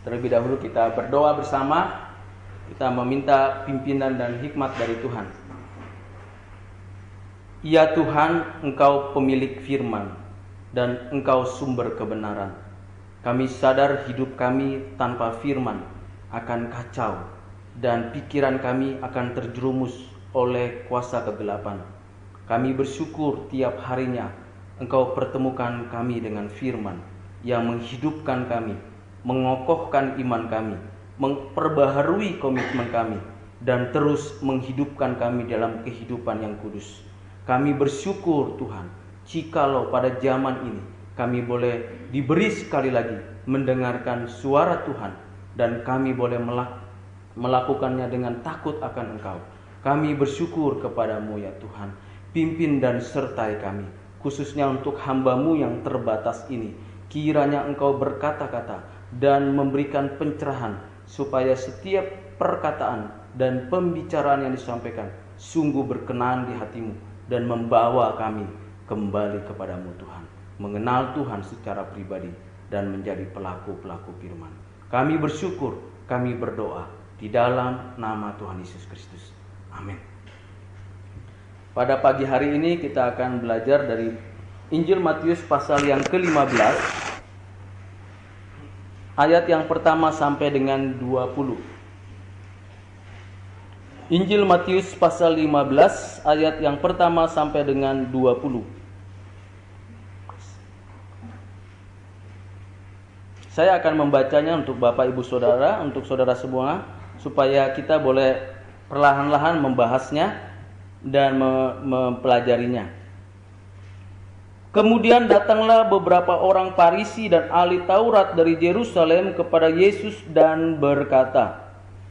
Terlebih dahulu kita berdoa bersama, kita meminta pimpinan dan hikmat dari Tuhan. Ya Tuhan, Engkau pemilik firman dan Engkau sumber kebenaran. Kami sadar hidup kami tanpa firman akan kacau dan pikiran kami akan terjerumus oleh kuasa kegelapan. Kami bersyukur tiap harinya Engkau pertemukan kami dengan firman yang menghidupkan kami, mengokohkan iman kami, memperbaharui komitmen kami, dan terus menghidupkan kami dalam kehidupan yang kudus. Kami bersyukur Tuhan, jikalau pada zaman ini kami boleh diberi sekali lagi mendengarkan suara Tuhan, dan kami boleh melakukannya dengan takut akan Engkau. Kami bersyukur kepadamu ya Tuhan, pimpin dan sertai kami, khususnya untuk hamba-Mu yang terbatas ini. Kiranya Engkau berkata-kata dan memberikan pencerahan, supaya setiap perkataan dan pembicaraan yang disampaikan sungguh berkenan di hati-Mu dan membawa kami kembali kepadamu Tuhan, mengenal Tuhan secara pribadi dan menjadi pelaku-pelaku firman. Kami bersyukur, kami berdoa di dalam nama Tuhan Yesus Kristus. Amin. Pada pagi hari ini kita akan belajar dari Injil Matius pasal yang ke-15, ayat yang pertama sampai dengan 20. Injil Matius pasal 15 ayat yang pertama sampai dengan 20. Saya akan membacanya untuk Bapak Ibu Saudara, untuk saudara semua, supaya kita boleh perlahan-lahan membahasnya dan mempelajarinya. Kemudian datanglah beberapa orang Farisi dan ahli Taurat dari Yerusalem kepada Yesus dan berkata,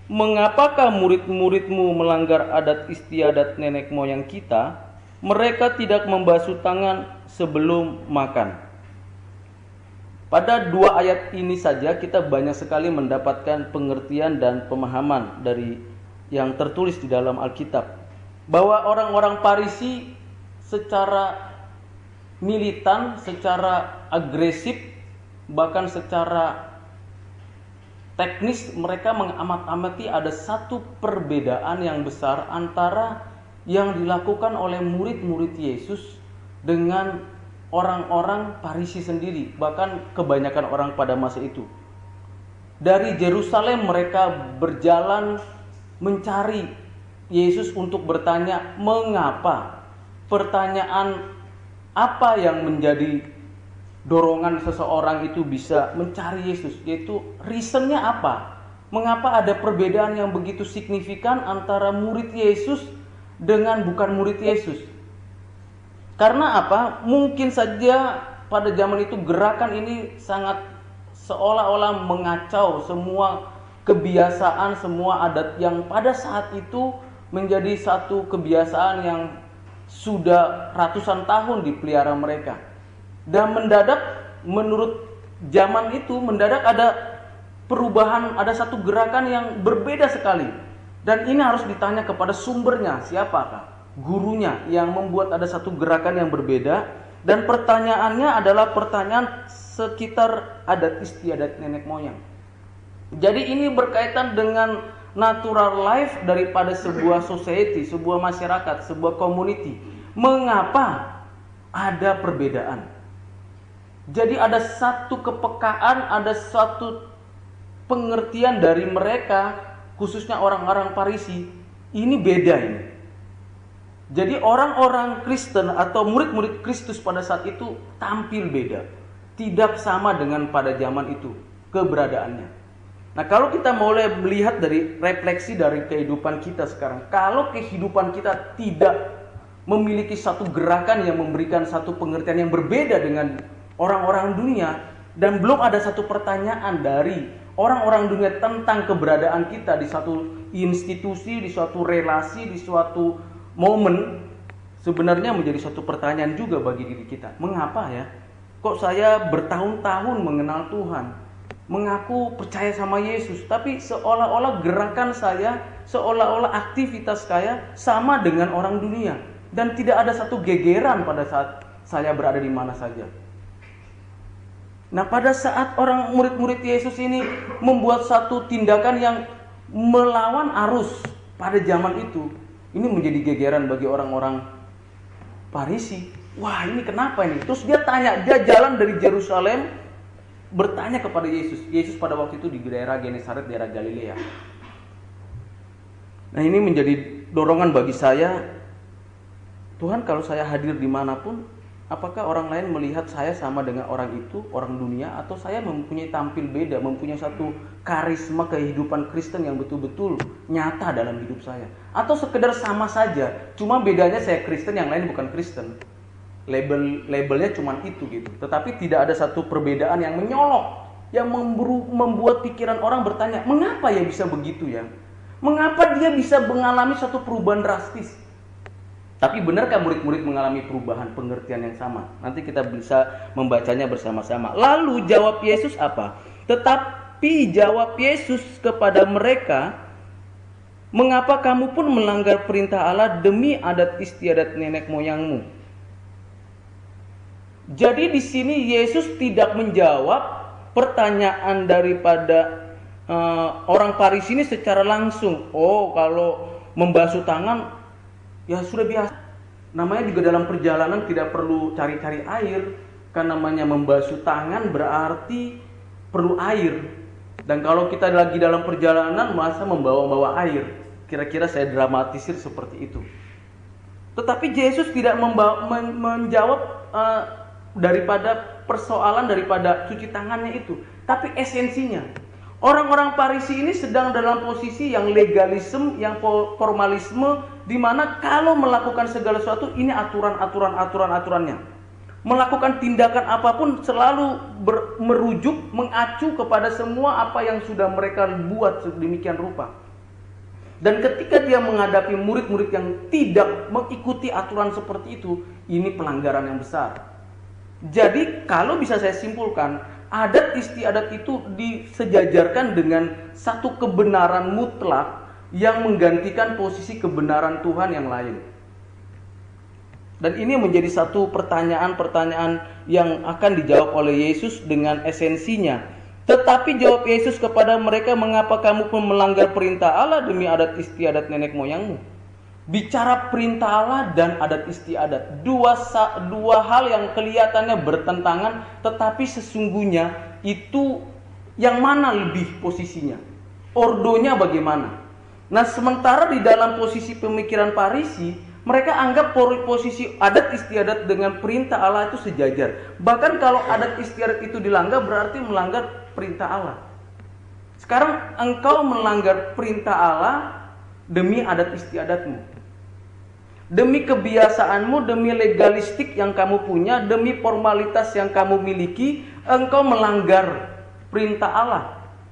"Mengapakah murid-muridmu melanggar adat istiadat nenek moyang kita? Mereka tidak membasuh tangan sebelum makan." Pada dua ayat ini saja kita banyak sekali mendapatkan pengertian dan pemahaman dari yang tertulis di dalam Alkitab, bahwa orang-orang Farisi secara militan, secara agresif, bahkan secara teknis mereka mengamati ada satu perbedaan yang besar antara yang dilakukan oleh murid-murid Yesus dengan orang-orang Farisi sendiri, bahkan kebanyakan orang pada masa itu. Dari Yerusalem mereka berjalan mencari Yesus untuk bertanya mengapa. Pertanyaan apa yang menjadi dorongan seseorang itu bisa mencari Yesus, yaitu reasonnya apa? Mengapa ada perbedaan yang begitu signifikan antara murid Yesus dengan bukan murid Yesus? Karena apa? Mungkin saja pada zaman itu gerakan ini sangat seolah-olah mengacau semua kebiasaan, semua adat yang pada saat itu menjadi satu kebiasaan yang sudah ratusan tahun dipelihara mereka. Dan mendadak menurut zaman itu mendadak ada perubahan, ada satu gerakan yang berbeda sekali. Dan ini harus ditanya kepada sumbernya, siapakah gurunya yang membuat ada satu gerakan yang berbeda. Dan pertanyaannya adalah pertanyaan sekitar adat istiadat nenek moyang. Jadi ini berkaitan dengan natural life daripada sebuah society, sebuah masyarakat, sebuah community. Mengapa ada perbedaan? Jadi ada satu kepekaan, ada satu pengertian dari mereka, khususnya orang-orang Farisi, ini beda ini. Jadi orang-orang Kristen atau murid-murid Kristus pada saat itu tampil beda. Tidak sama dengan pada zaman itu keberadaannya. Nah, kalau kita mulai melihat dari refleksi dari kehidupan kita sekarang, kalau kehidupan kita tidak memiliki satu gerakan yang memberikan satu pengertian yang berbeda dengan orang-orang dunia, dan belum ada satu pertanyaan dari orang-orang dunia tentang keberadaan kita di suatu institusi, di suatu relasi, di suatu momen, sebenarnya menjadi suatu pertanyaan juga bagi diri kita. Mengapa ya? Kok saya bertahun-tahun mengenal Tuhan, mengaku percaya sama Yesus, tapi seolah-olah gerakan saya, seolah-olah aktivitas saya sama dengan orang dunia, dan tidak ada satu gegeran pada saat saya berada di mana saja. Nah, pada saat orang murid-murid Yesus ini membuat satu tindakan yang melawan arus pada zaman itu, ini menjadi gegeran bagi orang-orang Farisi. Wah, ini kenapa ini? Terus dia tanya, dia jalan dari Yerusalem bertanya kepada Yesus. Yesus pada waktu itu di daerah Genesaret, daerah Galilea. Nah, ini menjadi dorongan bagi saya. Tuhan, kalau saya hadir dimanapun, apakah orang lain melihat saya sama dengan orang itu, orang dunia, atau saya mempunyai tampil beda, mempunyai satu karisma kehidupan Kristen yang betul-betul nyata dalam hidup saya, atau sekedar sama saja, cuma bedanya saya Kristen, yang lain bukan Kristen. Labelnya cuma itu gitu. Tetapi tidak ada satu perbedaan yang menyolok, yang membuat pikiran orang bertanya, mengapa ya bisa begitu ya? Mengapa dia bisa mengalami satu perubahan drastis? Tapi benarkah murid-murid mengalami perubahan pengertian yang sama? Nanti kita bisa membacanya bersama-sama. Lalu jawab Yesus apa? Tetapi jawab Yesus kepada mereka, mengapa kamu pun melanggar perintah Allah demi adat istiadat nenek moyangmu? Jadi di sini Yesus tidak menjawab pertanyaan daripada orang Farisi ini secara langsung. Oh, kalau membasuh tangan ya sudah biasa. Namanya juga dalam perjalanan tidak perlu cari-cari air. Kan namanya membasuh tangan berarti perlu air. Dan kalau kita lagi dalam perjalanan masa membawa-bawa air. Kira-kira saya dramatisir seperti itu. Tetapi Yesus tidak menjawab daripada persoalan daripada cuci tangannya itu. Tapi esensinya. Orang-orang Farisi ini sedang dalam posisi yang legalisme, yang formalisme, di mana kalau melakukan segala sesuatu ini aturannya. Melakukan tindakan apapun selalu merujuk, mengacu kepada semua apa yang sudah mereka buat sedemikian rupa. Dan ketika dia menghadapi murid-murid yang tidak mengikuti aturan seperti itu, ini pelanggaran yang besar. Jadi kalau bisa saya simpulkan, adat istiadat itu disejajarkan dengan satu kebenaran mutlak yang menggantikan posisi kebenaran Tuhan yang lain. Dan ini menjadi satu pertanyaan-pertanyaan yang akan dijawab oleh Yesus dengan esensinya. Tetapi jawab Yesus kepada mereka, mengapa kamu pun melanggar perintah Allah demi adat istiadat nenek moyangmu? Bicara perintah Allah dan adat istiadat, dua hal yang kelihatannya bertentangan, tetapi sesungguhnya itu yang mana lebih posisinya? Ordonya bagaimana? Nah, sementara di dalam posisi pemikiran Farisi, mereka anggap posisi adat istiadat dengan perintah Allah itu sejajar. Bahkan kalau adat istiadat itu dilanggar berarti melanggar perintah Allah. Sekarang engkau melanggar perintah Allah demi adat istiadatmu, demi kebiasaanmu, demi legalistik yang kamu punya, demi formalitas yang kamu miliki, engkau melanggar perintah Allah.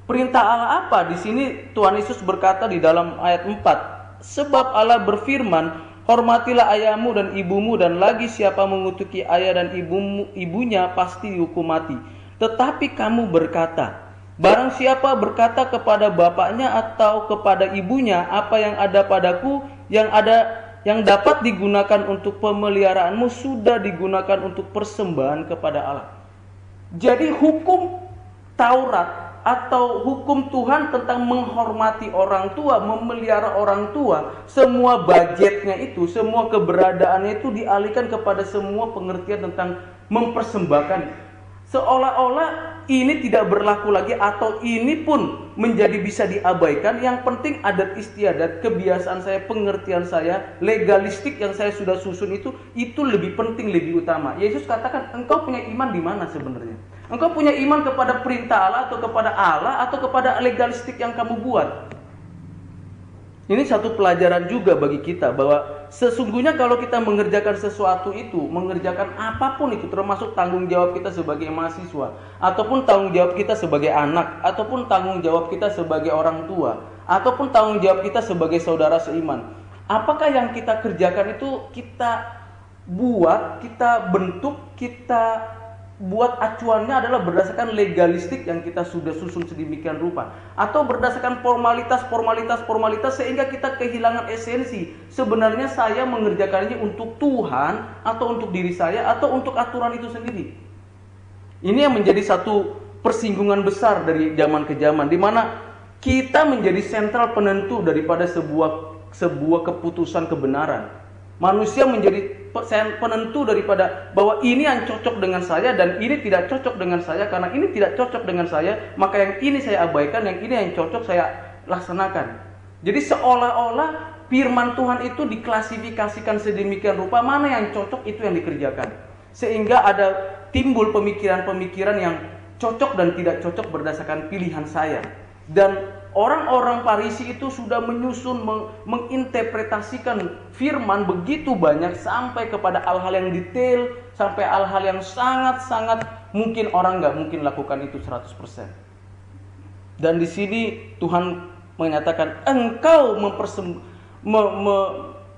Perintah Allah apa? Di sini Tuhan Yesus berkata di dalam ayat 4, sebab Allah berfirman, hormatilah ayahmu dan ibumu, dan lagi siapa mengutuki ayah dan ibunya pasti dihukum mati. Tetapi kamu berkata, barang siapa berkata kepada bapaknya atau kepada ibunya, apa yang ada padaku, yang dapat digunakan untuk pemeliharaanmu sudah digunakan untuk persembahan kepada Allah. Jadi hukum Taurat atau hukum Tuhan tentang menghormati orang tua, memelihara orang tua, semua budgetnya itu, semua keberadaannya itu dialihkan kepada semua pengertian tentang mempersembahkan. Seolah-olah ini tidak berlaku lagi atau ini pun menjadi bisa diabaikan. Yang penting adat istiadat, kebiasaan saya, pengertian saya, legalistik yang saya sudah susun itu lebih penting, lebih utama. Yesus katakan, engkau punya iman di mana sebenarnya? Engkau punya iman kepada perintah Allah atau kepada legalistik yang kamu buat? Ini satu pelajaran juga bagi kita bahwa sesungguhnya kalau kita mengerjakan sesuatu itu, mengerjakan apapun itu, termasuk tanggung jawab kita sebagai mahasiswa, ataupun tanggung jawab kita sebagai anak, ataupun tanggung jawab kita sebagai orang tua, ataupun tanggung jawab kita sebagai saudara seiman. Apakah yang kita kerjakan itu kita buat, kita bentuk, kita buat acuannya adalah berdasarkan legalistik yang kita sudah susun sedemikian rupa, atau berdasarkan formalitas sehingga kita kehilangan esensi. Sebenarnya saya mengerjakan ini untuk Tuhan atau untuk diri saya atau untuk aturan itu sendiri. Ini yang menjadi satu persinggungan besar dari zaman ke zaman, di mana kita menjadi sentral penentu daripada sebuah keputusan kebenaran. Manusia menjadi penentu daripada bahwa ini yang cocok dengan saya dan ini tidak cocok dengan saya. Karena ini tidak cocok dengan saya, maka yang ini saya abaikan, yang ini yang cocok saya laksanakan. Jadi seolah-olah firman Tuhan itu diklasifikasikan sedemikian rupa, mana yang cocok itu yang dikerjakan. Sehingga ada timbul pemikiran-pemikiran yang cocok dan tidak cocok berdasarkan pilihan saya. Dan orang-orang Farisi itu sudah menyusun, menginterpretasikan firman begitu banyak sampai kepada hal-hal yang detail, sampai hal-hal yang sangat-sangat mungkin orang nggak mungkin lakukan itu 100%. Dan di sini Tuhan menyatakan, engkau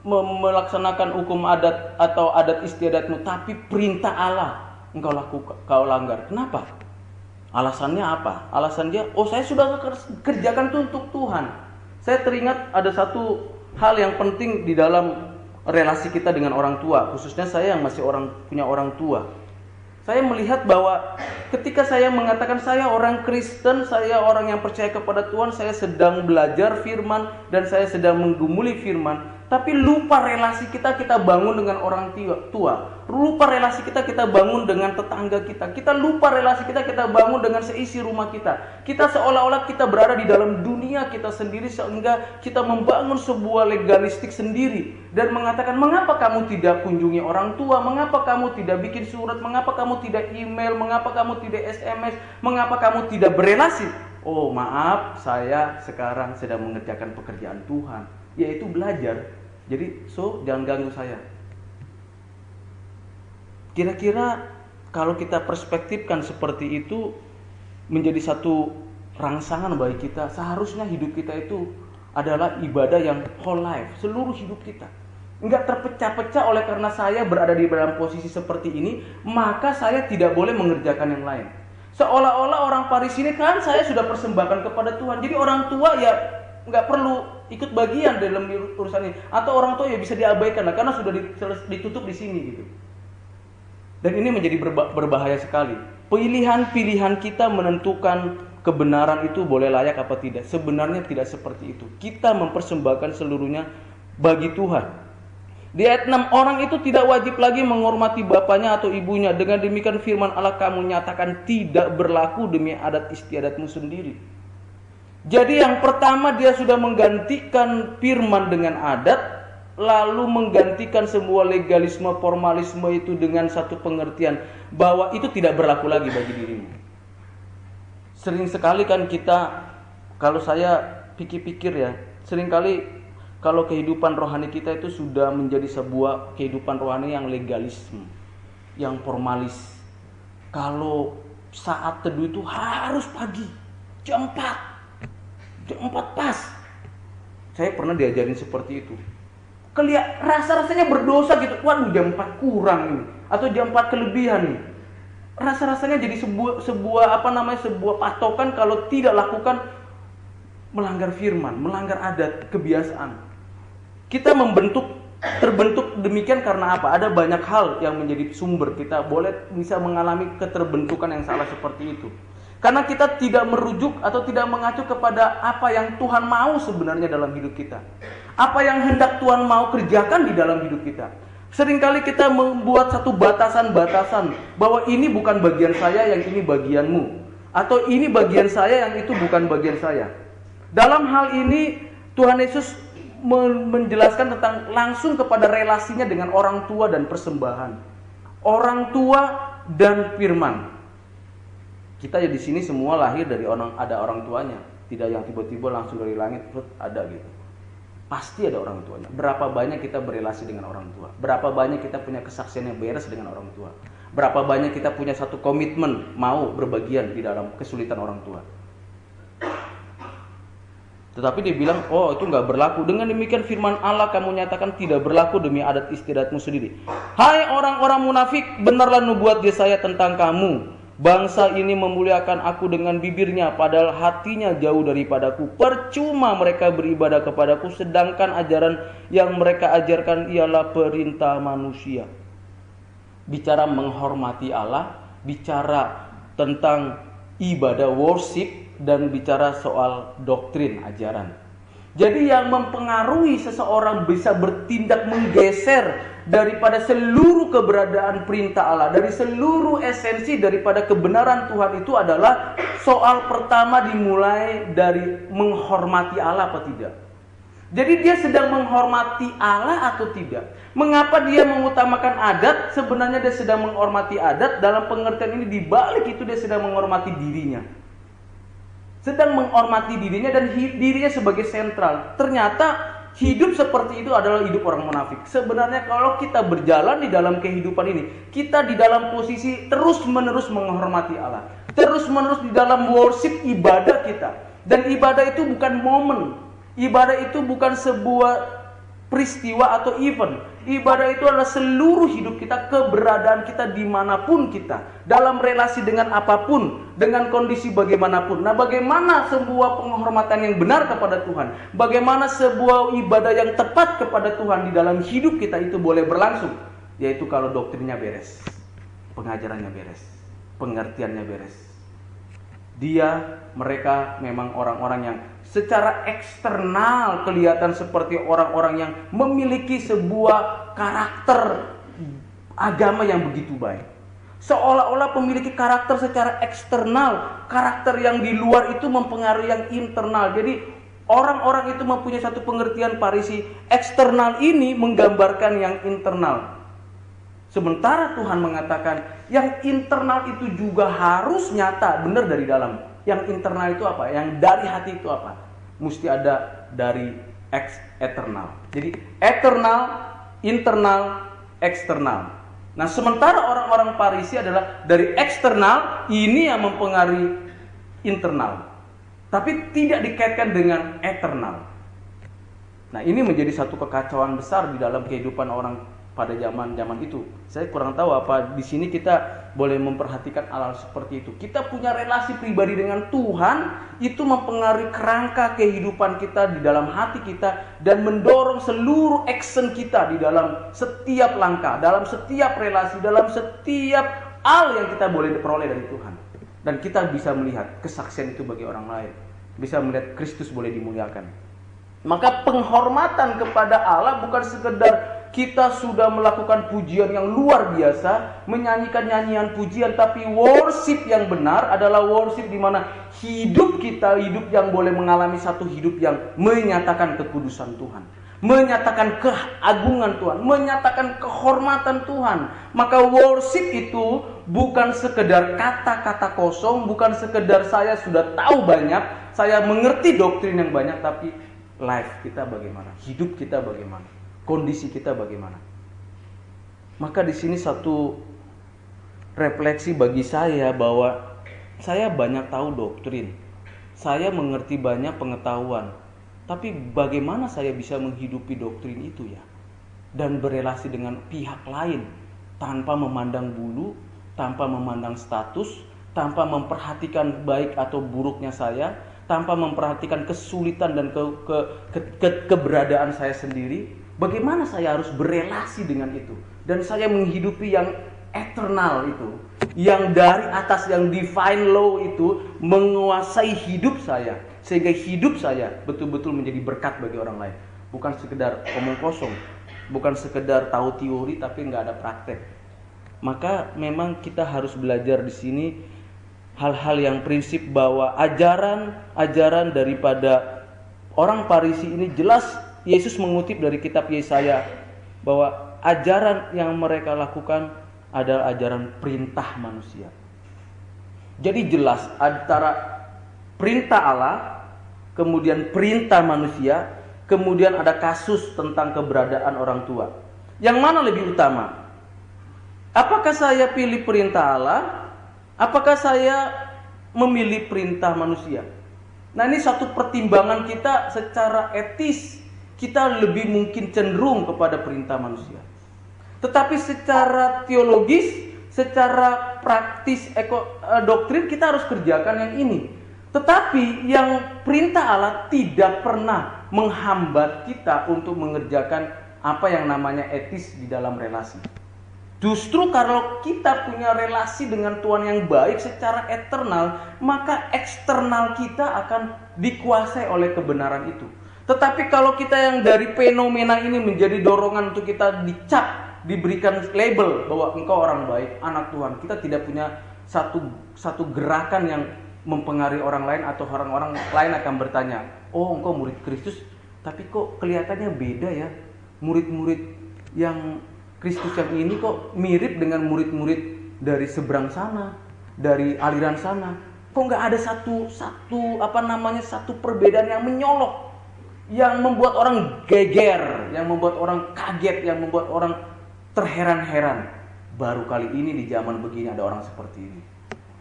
melaksanakan hukum adat atau adat istiadatmu, tapi perintah Allah kau langgar. Kenapa? Alasannya apa? Alasan dia, saya sudah kerjakan itu untuk Tuhan. Saya teringat ada satu hal yang penting di dalam relasi kita dengan orang tua, khususnya saya yang masih punya orang tua. Saya melihat bahwa ketika saya mengatakan saya orang Kristen, saya orang yang percaya kepada Tuhan, saya sedang belajar firman dan saya sedang menggumuli firman, tapi lupa relasi kita bangun dengan orang tua. Lupa relasi kita bangun dengan tetangga kita. Kita lupa relasi kita bangun dengan seisi rumah kita. Kita seolah-olah kita berada di dalam dunia kita sendiri, sehingga kita membangun sebuah legalistik sendiri dan mengatakan, mengapa kamu tidak kunjungi orang tua? Mengapa kamu tidak bikin surat? Mengapa kamu tidak email? Mengapa kamu tidak SMS? Mengapa kamu tidak berelasi? Oh maaf, saya sekarang sedang mengerjakan pekerjaan Tuhan, yaitu belajar. Jadi jangan ganggu saya. Kira-kira kalau kita perspektifkan seperti itu menjadi satu rangsangan bagi kita, seharusnya hidup kita itu adalah ibadah yang whole life, seluruh hidup kita. Enggak terpecah-pecah oleh karena saya berada di dalam posisi seperti ini, maka saya tidak boleh mengerjakan yang lain. Seolah-olah orang Farisi ini kan saya sudah persembahkan kepada Tuhan, jadi orang tua ya nggak perlu ikut bagian dalam urusan ini, atau orang tua ya bisa diabaikan lah karena sudah ditutup di sini gitu. Dan ini menjadi berbahaya sekali. Pilihan-pilihan kita menentukan kebenaran itu boleh layak apa tidak. Sebenarnya tidak seperti itu. Kita mempersembahkan seluruhnya bagi Tuhan. Di ayat 6, orang itu tidak wajib lagi menghormati bapaknya atau ibunya. Dengan demikian firman Allah kamu nyatakan tidak berlaku demi adat istiadatmu sendiri. Jadi yang pertama dia sudah menggantikan firman dengan adat, lalu menggantikan semua legalisme, formalisme itu dengan satu pengertian bahwa itu tidak berlaku lagi bagi dirimu. Sering sekali kan kita, kalau saya pikir-pikir ya, seringkali kalau kehidupan rohani kita itu sudah menjadi sebuah kehidupan rohani yang legalisme, yang formalis. Kalau saat teduh itu harus pagi, jam 4 pas. Saya pernah diajarin seperti itu. Rasa-rasanya berdosa gitu. Waduh, jam 4 kurang ini, atau jam 4 kelebihan nih. Rasa-rasanya jadi sebuah patokan kalau tidak lakukan melanggar firman, melanggar adat, kebiasaan. Kita terbentuk demikian karena apa? Ada banyak hal yang menjadi sumber kita bisa mengalami keterbentukan yang salah seperti itu. Karena kita tidak merujuk atau tidak mengacu kepada apa yang Tuhan mau sebenarnya dalam hidup kita. Apa yang hendak Tuhan mau kerjakan di dalam hidup kita. Seringkali kita membuat satu batasan-batasan bahwa ini bukan bagian saya, yang ini bagianmu. Atau ini bagian saya, yang itu bukan bagian saya. Dalam hal ini Tuhan Yesus menjelaskan tentang langsung kepada relasinya dengan orang tua dan persembahan. Orang tua dan firman. Kita ya di sini semua lahir dari ada orang tuanya, tidak yang tiba-tiba langsung dari langit ada gitu. Pasti ada orang tuanya. Berapa banyak kita berelasi dengan orang tua? Berapa banyak kita punya kesaksian yang beres dengan orang tua? Berapa banyak kita punya satu komitmen mau berbagian di dalam kesulitan orang tua? Tetapi dia bilang, itu nggak berlaku. Dengan demikian firman Allah kamu nyatakan tidak berlaku demi adat istiadatmu sendiri. Hai orang-orang munafik, benarlah nubuat Yesaya tentang kamu. Bangsa ini memuliakan aku dengan bibirnya, padahal hatinya jauh daripadaku. Percuma mereka beribadah kepadaku, sedangkan ajaran yang mereka ajarkan ialah perintah manusia. Bicara menghormati Allah, bicara tentang ibadah worship dan bicara soal doktrin ajaran. Jadi yang mempengaruhi seseorang bisa bertindak menggeser daripada seluruh keberadaan perintah Allah, dari seluruh esensi daripada kebenaran Tuhan itu adalah soal pertama dimulai dari menghormati Allah apa tidak. Jadi dia sedang menghormati Allah atau tidak. Mengapa dia mengutamakan adat? Sebenarnya dia sedang menghormati adat. Dalam pengertian ini dibalik itu dia sedang menghormati dirinya. Sedang menghormati dirinya dan dirinya sebagai sentral. Ternyata hidup seperti itu adalah hidup orang munafik. Sebenarnya kalau kita berjalan di dalam kehidupan ini, kita di dalam posisi terus-menerus menghormati Allah. Terus-menerus di dalam worship ibadah kita. Dan ibadah itu bukan momen. Ibadah itu bukan sebuah peristiwa atau event. Ibadah itu adalah seluruh hidup kita, keberadaan kita dimanapun kita, dalam relasi dengan apapun, dengan kondisi bagaimanapun. Nah, bagaimana sebuah penghormatan yang benar kepada Tuhan, bagaimana sebuah ibadah yang tepat kepada Tuhan di dalam hidup kita itu boleh berlangsung, yaitu kalau doktrinnya beres, pengajarannya beres, pengertiannya beres. Mereka memang orang-orang yang secara eksternal kelihatan seperti orang-orang yang memiliki sebuah karakter agama yang begitu baik. Seolah-olah memiliki karakter secara eksternal, karakter yang di luar itu mempengaruhi yang internal. Jadi orang-orang itu mempunyai satu pengertian Farisi, eksternal ini menggambarkan yang internal. Sementara Tuhan mengatakan yang internal itu juga harus nyata, benar dari dalam. Yang internal itu apa? Yang dari hati itu apa? Mesti ada dari eternal. Jadi eternal, internal, eksternal. Nah, sementara orang-orang Farisi adalah dari eksternal, ini yang mempengaruhi internal. Tapi tidak dikaitkan dengan eternal. Nah, ini menjadi satu kekacauan besar di dalam kehidupan orang pada zaman itu. Saya kurang tahu apa di sini kita boleh memperhatikan hal seperti itu. Kita punya relasi pribadi dengan Tuhan, itu mempengaruhi kerangka kehidupan kita di dalam hati kita dan mendorong seluruh action kita di dalam setiap langkah, dalam setiap relasi, dalam setiap hal yang kita boleh peroleh dari Tuhan. Dan kita bisa melihat kesaksian itu bagi orang lain. Bisa melihat Kristus boleh dimuliakan. Maka penghormatan kepada Allah bukan sekedar kita sudah melakukan pujian yang luar biasa, menyanyikan nyanyian pujian, tapi worship yang benar adalah worship di mana hidup kita, hidup yang boleh mengalami satu hidup yang menyatakan kekudusan Tuhan, menyatakan keagungan Tuhan, menyatakan kehormatan Tuhan. Maka worship itu bukan sekedar kata-kata kosong, bukan sekedar saya sudah tahu banyak, saya mengerti doktrin yang banyak, tapi life kita bagaimana, hidup kita bagaimana, kondisi kita bagaimana. Maka di sini satu refleksi bagi saya bahwa saya banyak tahu doktrin, saya mengerti banyak pengetahuan, tapi bagaimana saya bisa menghidupi doktrin itu ya, dan berelasi dengan pihak lain tanpa memandang bulu, tanpa memandang status, tanpa memperhatikan baik atau buruknya saya, tanpa memperhatikan kesulitan dan keberadaan saya sendiri. Bagaimana saya harus berelasi dengan itu, dan saya menghidupi yang eternal itu, yang dari atas, yang divine law itu menguasai hidup saya, sehingga hidup saya betul-betul menjadi berkat bagi orang lain. Bukan sekedar omong kosong, bukan sekedar tahu teori tapi nggak ada praktek. Maka memang kita harus belajar di sini hal-hal yang prinsip bahwa ajaran daripada orang Farisi ini jelas Yesus mengutip dari kitab Yesaya bahwa ajaran yang mereka lakukan adalah ajaran perintah manusia. Jadi jelas antara perintah Allah, kemudian perintah manusia, kemudian ada kasus tentang keberadaan orang tua. Yang mana lebih utama? Apakah saya pilih perintah Allah? Apakah saya memilih perintah manusia? Nah, ini satu pertimbangan kita secara etis. Kita lebih mungkin cenderung kepada perintah manusia. Tetapi secara teologis, secara praktis doktrin kita harus kerjakan yang ini. Tetapi yang perintah Allah tidak pernah menghambat kita untuk mengerjakan apa yang namanya etis di dalam relasi. Justru kalau kita punya relasi dengan Tuhan yang baik secara eternal, maka eksternal kita akan dikuasai oleh kebenaran itu. Tetapi kalau kita yang dari fenomena ini menjadi dorongan untuk kita dicap, diberikan label bahwa engkau orang baik, anak Tuhan, kita tidak punya satu gerakan yang mempengaruhi orang lain, atau orang-orang lain akan bertanya, oh engkau murid Kristus, tapi kok kelihatannya beda ya, murid-murid yang Kristus yang ini kok mirip dengan murid-murid dari seberang sana, dari aliran sana. Kok nggak ada satu perbedaan yang menyolok, yang membuat orang geger, yang membuat orang kaget, yang membuat orang terheran-heran. Baru kali ini di zaman begini ada orang seperti ini,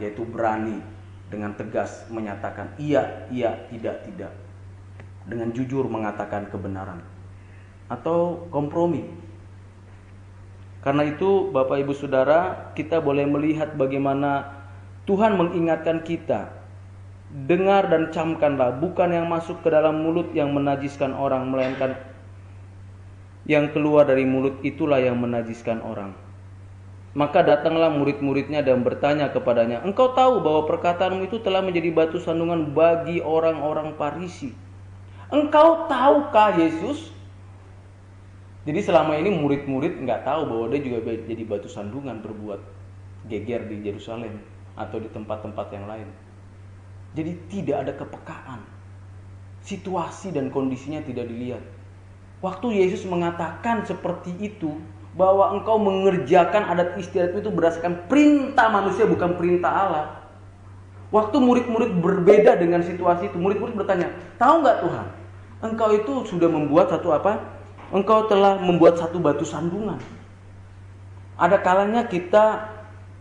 yaitu berani dengan tegas menyatakan iya, tidak, dengan jujur mengatakan kebenaran, atau kompromi. Karena itu Bapak Ibu Saudara, kita boleh melihat bagaimana Tuhan mengingatkan kita, dengar dan camkanlah, bukan yang masuk ke dalam mulut yang menajiskan orang, melainkan yang keluar dari mulut itulah yang menajiskan orang. Maka datanglah murid-muridnya dan bertanya kepadanya, engkau tahu bahwa perkataanmu itu telah menjadi batu sandungan bagi orang-orang Farisi. Engkau tahukah Yesus? Jadi selama ini murid-murid nggak tahu bahwa dia juga jadi batu sandungan, berbuat geger di Yerusalem atau di tempat-tempat yang lain. Jadi tidak ada kepekaan. Situasi dan kondisinya tidak dilihat. Waktu Yesus mengatakan seperti itu, bahwa engkau mengerjakan adat istiadat itu berdasarkan perintah manusia, bukan perintah Allah. Waktu murid-murid berbeda dengan situasi itu, murid-murid bertanya, tahu nggak Tuhan, engkau itu sudah membuat satu apa? Engkau telah membuat satu batu sandungan. Ada kalanya kita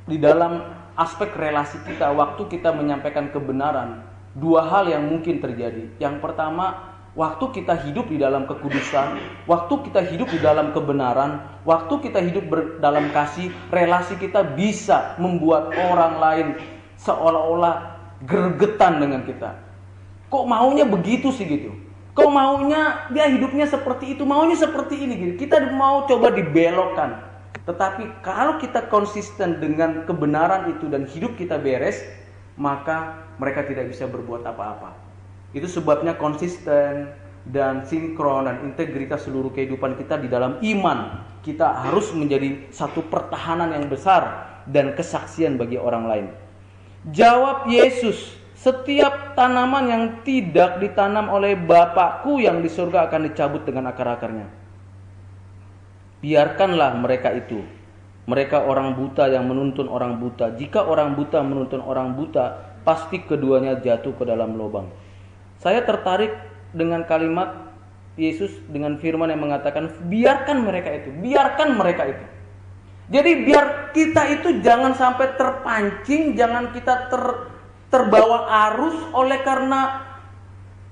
di dalam aspek relasi kita, waktu kita menyampaikan kebenaran, dua hal yang mungkin terjadi. Yang pertama, waktu kita hidup di dalam kekudusan, waktu kita hidup di dalam kebenaran, waktu kita hidup dalam kasih, relasi kita bisa membuat orang lain seolah-olah gregetan dengan kita. Kok maunya begitu sih gitu? Kok maunya dia hidupnya seperti itu, maunya seperti ini gitu. Kita mau coba dibelokkan. Tetapi kalau kita konsisten dengan kebenaran itu dan hidup kita beres, maka mereka tidak bisa berbuat apa-apa. Itu sebabnya konsisten dan sinkron dan integritas seluruh kehidupan kita di dalam iman. Kita harus menjadi satu pertahanan yang besar dan kesaksian bagi orang lain. Jawab Yesus, setiap tanaman yang tidak ditanam oleh Bapakku yang di surga akan dicabut dengan akar-akarnya. Biarkanlah mereka itu. Mereka orang buta yang menuntun orang buta. Jika orang buta menuntun orang buta, pasti keduanya jatuh ke dalam lubang. Saya tertarik dengan kalimat Yesus dengan firman yang mengatakan, biarkan mereka itu, biarkan mereka itu. Jadi biar kita itu jangan sampai terpancing, jangan kita terbawa arus oleh karena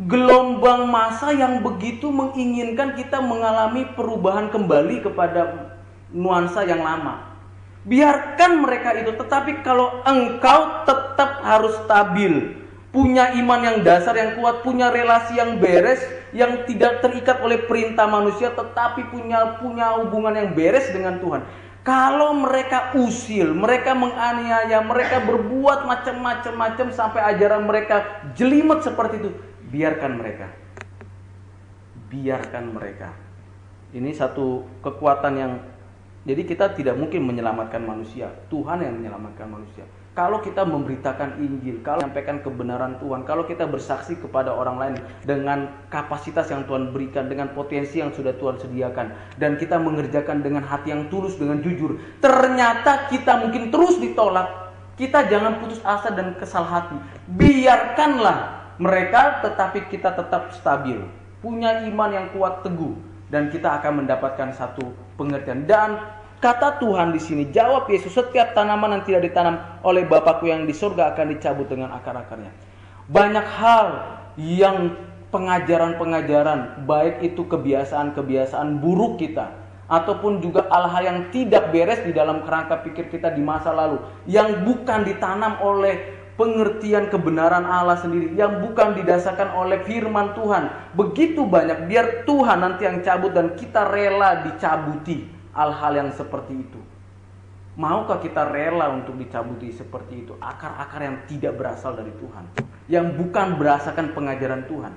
gelombang massa yang begitu menginginkan kita mengalami perubahan kembali kepada nuansa yang lama. Biarkan mereka itu, tetapi kalau engkau tetap harus stabil, punya iman yang dasar yang kuat, punya relasi yang beres, yang tidak terikat oleh perintah manusia, tetapi punya hubungan yang beres dengan Tuhan. Kalau mereka usil, mereka menganiaya, mereka berbuat macam-macam sampai ajaran mereka jelimet seperti itu, biarkan mereka. Biarkan mereka. Ini satu kekuatan yang, jadi kita tidak mungkin menyelamatkan manusia, Tuhan yang menyelamatkan manusia. Kalau kita memberitakan Injil, kalau menyampaikan kebenaran Tuhan, kalau kita bersaksi kepada orang lain dengan kapasitas yang Tuhan berikan, dengan potensi yang sudah Tuhan sediakan, dan kita mengerjakan dengan hati yang tulus, dengan jujur, ternyata kita mungkin terus ditolak, kita jangan putus asa dan kesal hati. Biarkanlah mereka, tetapi kita tetap stabil, punya iman yang kuat teguh, dan kita akan mendapatkan satu pengertian. Dan kata Tuhan di sini, jawab Yesus, setiap tanaman yang tidak ditanam oleh Bapakku yang di surga akan dicabut dengan akar-akarnya. Banyak hal yang pengajaran-pengajaran, baik itu kebiasaan-kebiasaan buruk kita, ataupun juga hal-hal yang tidak beres di dalam kerangka pikir kita di masa lalu, yang bukan ditanam oleh pengertian kebenaran Allah sendiri, yang bukan didasarkan oleh firman Tuhan. Begitu banyak, biar Tuhan nanti yang cabut dan kita rela dicabuti hal-hal yang seperti itu. Maukah kita rela untuk dicabuti seperti itu? Akar-akar yang tidak berasal dari Tuhan, yang bukan berdasarkan pengajaran Tuhan.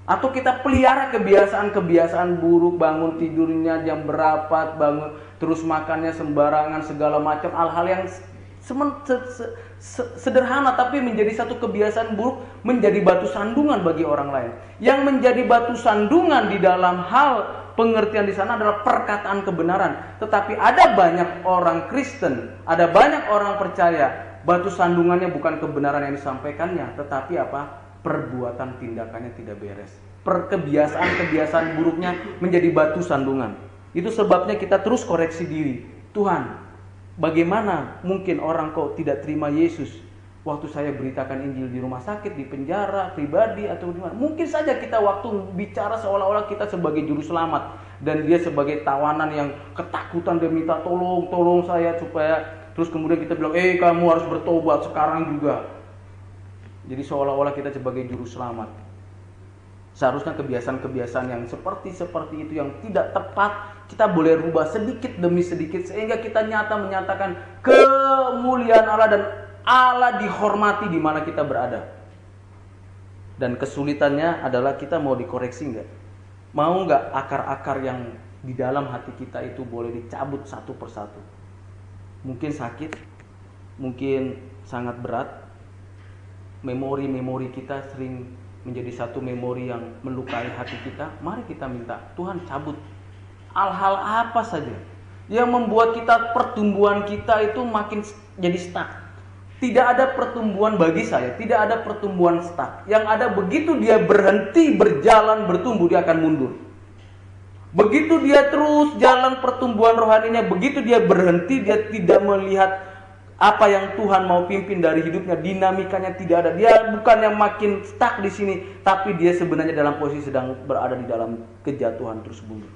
Atau kita pelihara kebiasaan-kebiasaan buruk, bangun tidurnya jam berapa, bangun terus makannya sembarangan, segala macam hal-hal yang sederhana tapi menjadi satu kebiasaan buruk, menjadi batu sandungan bagi orang lain. Yang menjadi batu sandungan di dalam hal pengertian di sana adalah perkataan kebenaran. Tetapi ada banyak orang Kristen, ada banyak orang percaya, batu sandungannya bukan kebenaran yang disampaikannya, tetapi apa? Perbuatan tindakannya tidak beres. Kebiasaan-kebiasaan buruknya menjadi batu sandungan. Itu sebabnya kita terus koreksi diri. Tuhan, bagaimana mungkin orang kok tidak terima Yesus? Waktu saya beritakan Injil di rumah sakit, di penjara, pribadi, atau di mana. Mungkin saja kita waktu bicara seolah-olah kita sebagai juru selamat. Dan dia sebagai tawanan yang ketakutan, dia minta tolong saya supaya. Terus kemudian kita bilang, kamu harus bertobat sekarang juga. Jadi seolah-olah kita sebagai juru selamat. Seharusnya kebiasaan-kebiasaan yang seperti itu yang tidak tepat, kita boleh rubah sedikit demi sedikit. Sehingga kita menyatakan kemuliaan Allah dan Allah dihormati di mana kita berada. Dan kesulitannya adalah kita mau dikoreksi enggak? Mau enggak akar-akar yang di dalam hati kita itu boleh dicabut satu persatu? Mungkin sakit, mungkin sangat berat. Memori-memori kita sering menjadi satu memori yang melukai hati kita. Mari kita minta Tuhan cabut hal-hal apa saja yang membuat kita, pertumbuhan kita itu makin jadi stuck. Tidak ada pertumbuhan bagi saya, tidak ada pertumbuhan stuck. Yang ada begitu dia berhenti berjalan bertumbuh, dia akan mundur. Begitu dia terus jalan pertumbuhan rohaninya, begitu dia berhenti, dia tidak melihat apa yang Tuhan mau pimpin dari hidupnya, dinamikanya tidak ada. Dia bukan yang makin stuck di sini, tapi dia sebenarnya dalam posisi sedang berada di dalam kejatuhan terus mundur.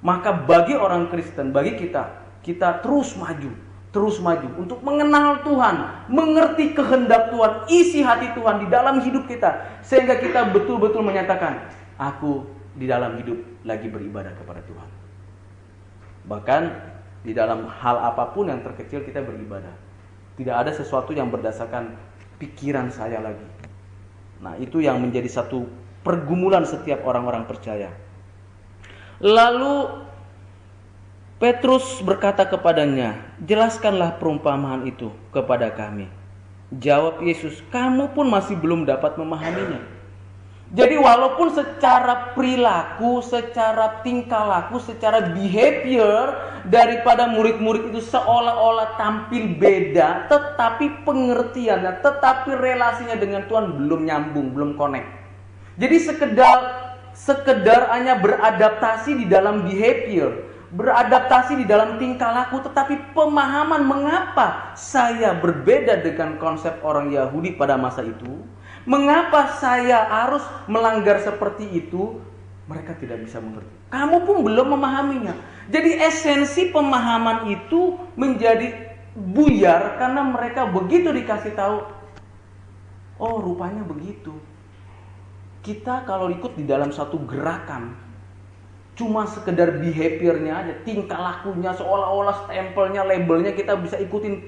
Maka bagi orang Kristen, bagi kita terus maju untuk mengenal Tuhan, mengerti kehendak Tuhan, isi hati Tuhan di dalam hidup kita, sehingga kita betul-betul menyatakan, aku di dalam hidup lagi beribadah kepada Tuhan. Bahkan di dalam hal apapun yang terkecil kita beribadah. Tidak ada sesuatu yang berdasarkan pikiran saya lagi. Nah, itu yang menjadi satu pergumulan setiap orang-orang percaya. Lalu Petrus berkata kepadanya, jelaskanlah perumpamaan itu kepada kami. Jawab Yesus, kamu pun masih belum dapat memahaminya. Jadi walaupun secara perilaku, secara tingkah laku, secara behavior daripada murid-murid itu seolah-olah tampil beda, tetapi pengertiannya, tetapi relasinya dengan Tuhan belum nyambung, belum connect. Jadi sekedar hanya beradaptasi di dalam behavior, beradaptasi di dalam tingkah laku, tetapi pemahaman mengapa saya berbeda dengan konsep orang Yahudi pada masa itu, mengapa saya harus melanggar seperti itu, mereka tidak bisa mengerti. Kamu pun belum memahaminya. Jadi esensi pemahaman itu menjadi buyar karena mereka begitu dikasih tahu, oh rupanya begitu. Kita kalau ikut di dalam satu gerakan, cuma sekedar behaviornya aja, tingkah lakunya, seolah-olah stempelnya, labelnya kita bisa ikutin.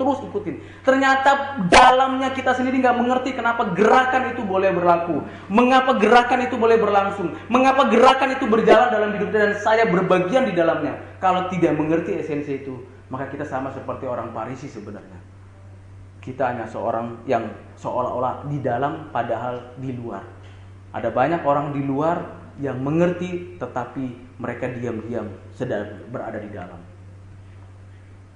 Ternyata dalamnya kita sendiri nggak mengerti kenapa gerakan itu boleh berlaku, mengapa gerakan itu boleh berlangsung, mengapa gerakan itu berjalan dalam hidup dan saya berbagian di dalamnya. Kalau tidak mengerti esensi itu, maka kita sama seperti orang Farisi sebenarnya. Kita hanya seorang yang seolah-olah di dalam padahal di luar. Ada banyak orang di luar yang mengerti tetapi mereka diam-diam sedang berada di dalam.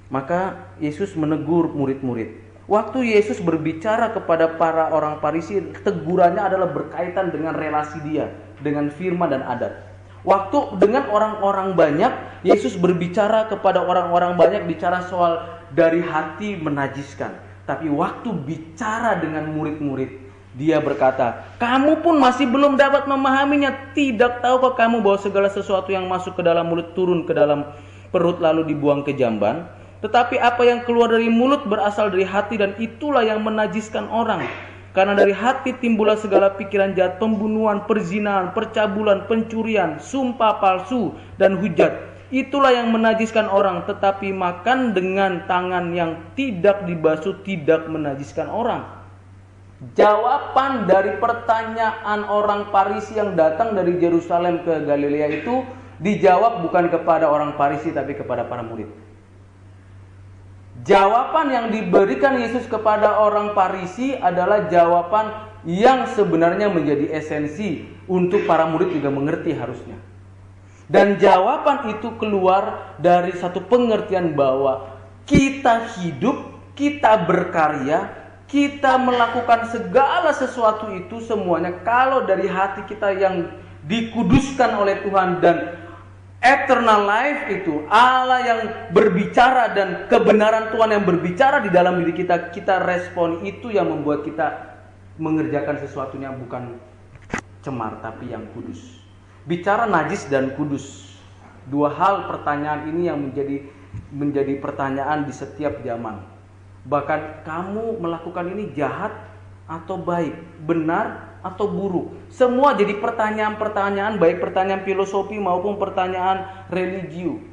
Maka Yesus menegur murid-murid. Waktu Yesus berbicara kepada para orang Farisi, tegurannya adalah berkaitan dengan relasi dia dengan firman dan adat. Waktu dengan orang-orang banyak, Yesus berbicara kepada orang-orang banyak, bicara soal dari hati menajiskan. Tapi waktu bicara dengan murid-murid, dia berkata, kamu pun masih belum dapat memahaminya. Tidak tahukah kamu bahwa segala sesuatu yang masuk ke dalam mulut turun ke dalam perut lalu dibuang ke jamban? Tetapi apa yang keluar dari mulut berasal dari hati, dan itulah yang menajiskan orang. Karena dari hati timbullah segala pikiran jahat, pembunuhan, perzinahan, percabulan, pencurian, sumpah palsu, dan hujat. itulah yang menajiskan orang. Tetapi makan dengan tangan yang tidak dibasuh tidak menajiskan orang. Jawaban dari pertanyaan orang Farisi yang datang dari Yerusalem ke Galilea itu dijawab bukan kepada orang Farisi tapi kepada para murid. Jawaban yang diberikan Yesus kepada orang Farisi adalah jawaban yang sebenarnya menjadi esensi untuk para murid juga mengerti harusnya. Dan jawaban itu keluar dari satu pengertian bahwa kita hidup, kita berkarya, kita melakukan segala sesuatu itu semuanya kalau dari hati kita yang dikuduskan oleh Tuhan dan eternal life itu Allah yang berbicara dan kebenaran Tuhan yang berbicara di dalam diri kita, kita respon itu yang membuat kita mengerjakan sesuatunya bukan cemar tapi yang kudus. Bicara najis dan kudus, dua hal pertanyaan ini yang menjadi pertanyaan di setiap zaman. Bahkan kamu melakukan ini jahat atau baik, benar atau buruk. Semua jadi pertanyaan-pertanyaan, baik pertanyaan filosofi maupun pertanyaan religius.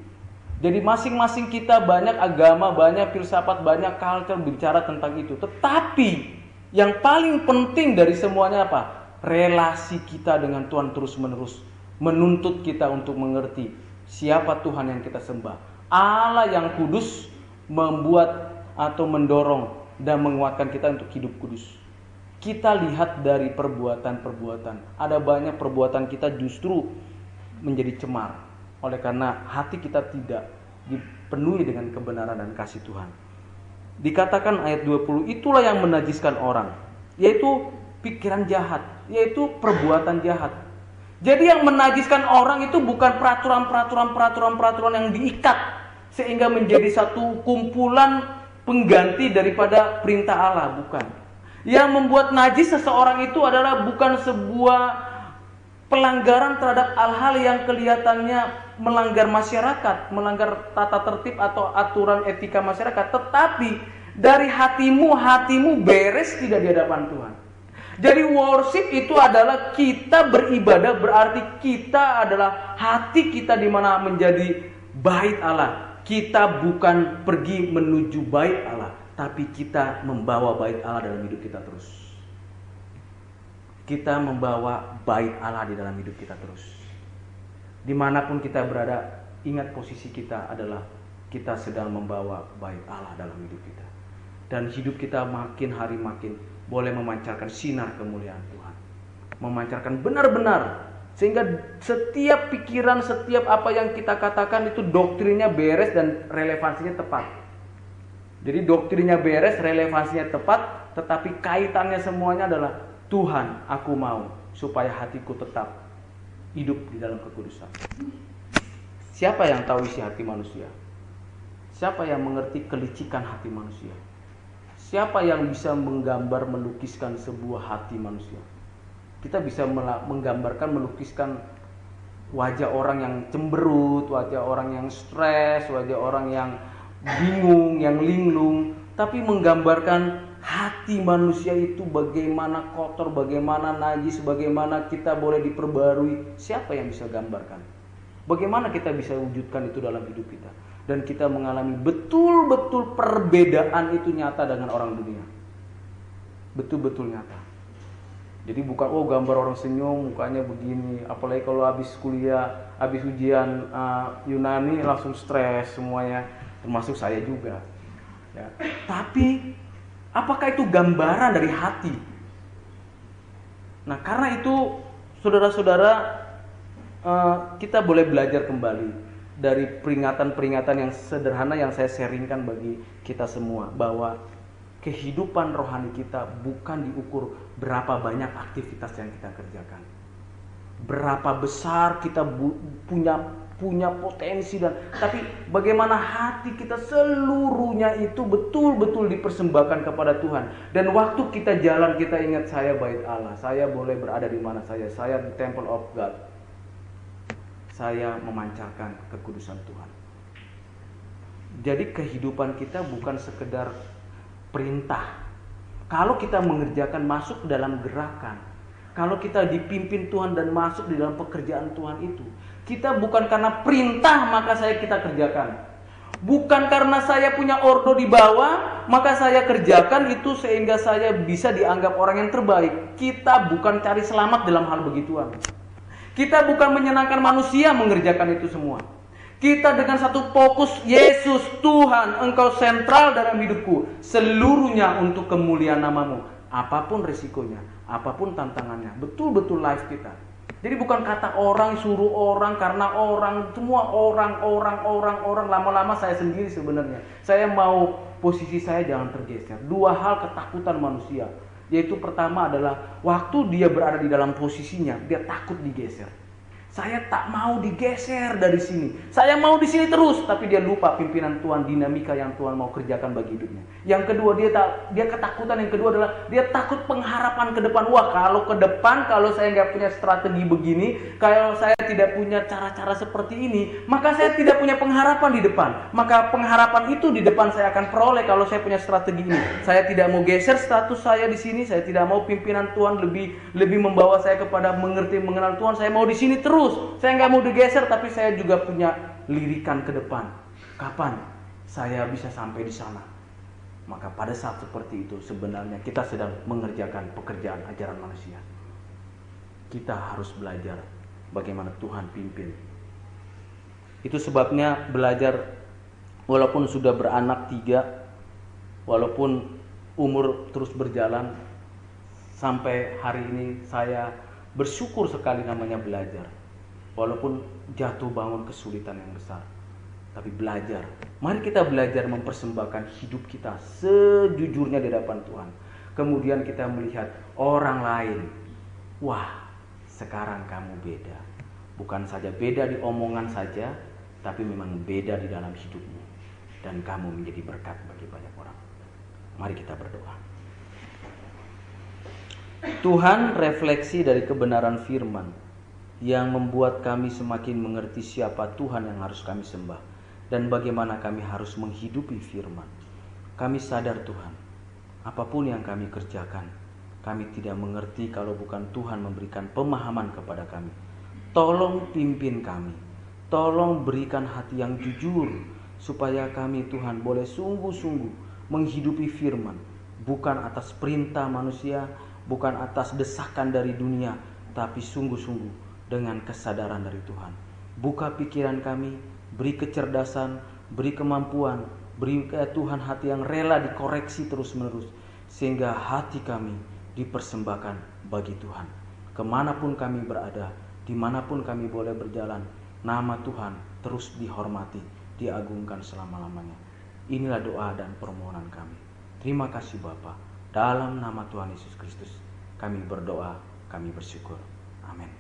Jadi masing-masing kita banyak agama, banyak filsafat, banyak culture bicara tentang itu. Tetapi yang paling penting dari semuanya apa? Relasi kita dengan Tuhan terus-menerus menuntut kita untuk mengerti siapa Tuhan yang kita sembah. Allah yang kudus membuat atau mendorong dan menguatkan kita untuk hidup kudus. Kita lihat dari perbuatan-perbuatan. Ada banyak perbuatan kita justru menjadi cemar oleh karena hati kita tidak dipenuhi dengan kebenaran dan kasih Tuhan. Dikatakan ayat 20, itulah yang menajiskan orang, yaitu pikiran jahat, yaitu perbuatan jahat. Jadi yang menajiskan orang itu bukan peraturan yang diikat sehingga menjadi satu kumpulan pengganti daripada perintah Allah, bukan. Yang membuat najis seseorang itu adalah bukan sebuah pelanggaran terhadap hal-hal yang kelihatannya melanggar masyarakat, melanggar tata tertib atau aturan etika masyarakat, tetapi dari hatimu beres tidak di hadapan Tuhan. Jadi worship itu adalah kita beribadah, berarti kita adalah hati kita di mana menjadi bait Allah. Kita bukan pergi menuju bait Allah, tapi kita membawa bait Allah dalam hidup kita terus. Kita membawa bait Allah di dalam hidup kita terus. Dimanapun kita berada, ingat posisi kita adalah kita sedang membawa bait Allah dalam hidup kita. Dan hidup kita makin hari makin boleh memancarkan sinar kemuliaan Tuhan. Memancarkan benar-benar. Sehingga setiap pikiran, setiap apa yang kita katakan itu doktrinnya beres dan relevansinya tepat. Jadi doktrinnya beres, relevansinya tepat, tetapi kaitannya semuanya adalah Tuhan, aku mau supaya hatiku tetap hidup di dalam kekudusan. Siapa yang tahu isi hati manusia? Siapa yang mengerti kelicikan hati manusia? Siapa yang bisa menggambar, melukiskan sebuah hati manusia? Kita bisa menggambarkan, melukiskan wajah orang yang cemberut, wajah orang yang stres, wajah orang yang bingung, yang linglung. Tapi menggambarkan hati manusia itu bagaimana kotor, bagaimana najis, bagaimana kita boleh diperbarui. Siapa yang bisa gambarkan? Bagaimana kita bisa wujudkan itu dalam hidup kita? Dan kita mengalami betul-betul perbedaan itu nyata dengan orang dunia. Betul-betul nyata. Jadi bukan gambar orang senyum mukanya begini. Apalagi kalau habis kuliah, habis ujian Yunani langsung stres semuanya. Termasuk saya juga. Ya. Tapi apakah itu gambaran dari hati? Nah karena itu saudara-saudara kita boleh belajar kembali dari peringatan-peringatan yang sederhana yang saya sharingkan bagi kita semua, bahwa kehidupan rohani kita bukan diukur berapa banyak aktivitas yang kita kerjakan, berapa besar kita punya potensi, tapi bagaimana hati kita seluruhnya itu betul-betul dipersembahkan kepada Tuhan. Dan waktu kita jalan kita ingat, saya bait Allah, saya boleh berada di mana saya di temple of God. Saya memancarkan kekudusan Tuhan. Jadi kehidupan kita bukan sekedar perintah. Kalau kita mengerjakan, masuk dalam gerakan, Kalau kita dipimpin Tuhan dan masuk di dalam pekerjaan Tuhan itu, kita bukan karena perintah maka kita kerjakan. Bukan karena saya punya ordo di bawah maka saya kerjakan itu sehingga saya bisa dianggap orang yang terbaik. Kita bukan cari selamat dalam hal begituan. Kita bukan menyenangkan manusia mengerjakan itu semua. Kita dengan satu fokus, Yesus, Tuhan, Engkau sentral dalam hidupku. Seluruhnya untuk kemuliaan nama-Mu. Apapun risikonya, apapun tantangannya. Betul-betul life kita. Jadi bukan kata orang, suruh orang, karena orang, semua orang. Lama-lama saya sendiri sebenarnya. Saya mau posisi saya jangan tergeser. Dua hal ketakutan manusia. Yaitu pertama adalah waktu dia berada di dalam posisinya, dia takut digeser. Saya tak mau digeser dari sini. Saya mau di sini terus, tapi dia lupa pimpinan Tuhan, dinamika yang Tuhan mau kerjakan bagi hidupnya. Yang kedua dia ketakutan. Yang kedua adalah dia takut pengharapan ke depan. Wah, kalau ke depan, kalau saya nggak punya strategi begini, kalau saya tidak punya cara-cara seperti ini, maka saya tidak punya pengharapan di depan. Maka pengharapan itu di depan saya akan peroleh kalau saya punya strategi ini. Saya tidak mau geser status saya di sini. Saya tidak mau pimpinan Tuhan lebih membawa saya kepada mengerti mengenal Tuhan. Saya mau di sini terus. Saya nggak mau digeser, tapi saya juga punya lirikan ke depan. Kapan saya bisa sampai di sana? Maka pada saat seperti itu sebenarnya kita sedang mengerjakan pekerjaan ajaran manusia. Kita harus belajar bagaimana Tuhan pimpin. Itu sebabnya belajar walaupun sudah beranak 3, walaupun umur terus berjalan, sampai hari ini saya bersyukur sekali namanya belajar. Walaupun jatuh bangun kesulitan yang besar, tapi belajar. Mari kita belajar mempersembahkan hidup kita sejujurnya di hadapan Tuhan. Kemudian kita melihat orang lain. Wah, sekarang kamu beda. Bukan saja beda di omongan saja, tapi memang beda di dalam hidupmu. Dan kamu menjadi berkat bagi banyak orang. Mari kita berdoa. Tuhan, refleksi dari kebenaran firman yang membuat kami semakin mengerti siapa Tuhan yang harus kami sembah dan bagaimana kami harus menghidupi firman. Kami sadar Tuhan, apapun yang kami kerjakan, kami tidak mengerti kalau bukan Tuhan memberikan pemahaman kepada kami. Tolong pimpin kami, tolong berikan hati yang jujur supaya kami Tuhan boleh sungguh-sungguh menghidupi firman, bukan atas perintah manusia, bukan atas desakan dari dunia, tapi sungguh-sungguh dengan kesadaran dari Tuhan. Buka pikiran kami, beri kecerdasan, beri kemampuan, beri Tuhan hati yang rela dikoreksi terus-menerus, sehingga hati kami dipersembahkan bagi Tuhan. Kemanapun kami berada, dimanapun kami boleh berjalan, nama Tuhan terus dihormati, diagungkan selama-lamanya. Inilah doa dan permohonan kami. Terima kasih Bapa. Dalam nama Tuhan Yesus Kristus kami berdoa, kami bersyukur. Amin.